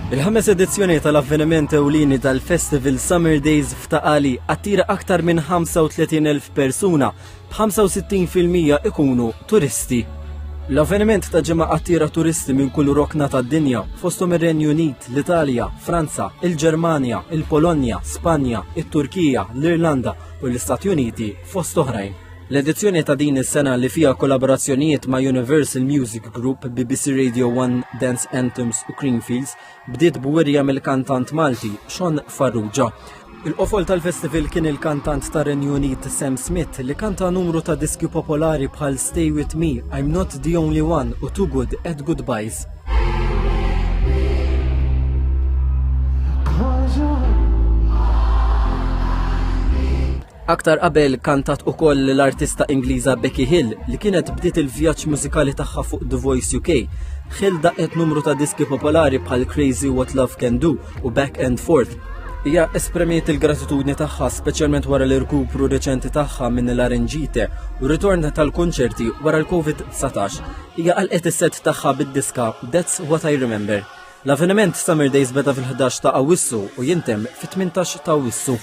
Il-5 edizzjoni tal-avveniment ewlieni tal-Festival Summer Days f'Taqali attira aktar minn 35,000 persuna, b'65% ikunu turisti. L-avveniment ta' ġimgħa attira turisti minn kull rokna tad-dinja, fosthom ir-Renju Unit, l-Italja, Franza, il-Ġermanja, il-Polonja, Spanja, it-Turkija, l-Irlanda u l-Istati Uniti fost oħrajn. L-edizzjoni ta' din is-sena li fiha kollaborazzjonijiet ma' Universal Music Group, BBC Radio 1, Dance Anthems u Creamfields bdiet b'wirja mill-kantant Malti Sean Farrugia. Il-qofol tal-festival kien il-kantant ta' Renju Unit Sam Smith li kanta numru ta' diski popolari bħal Stay With Me, I'm Not The Only One u Too Good at Goodbyes. Aktar qabel kantat ukoll l-artista Ingliża Becky Hill li kienet bdiet il-vjaġġ mużikali tagħha fuq The Voice UK. Hill daqqet numru ta' diski popolari bħal Crazy What Love Can Do u Back and Forth. Hija espremiet il-gratitudni tagħha speċjalment wara l-irkupru reċenti tagħha minn l-arenġite u ritorn tal-konċerti wara l-COVID-19. Hija qalqet is-set tagħha bid-diska That's What I Remember. L-avveniment Summer Days beda fil-11 ta' Awwissu u jintemm fit-18 ta' Awwissu.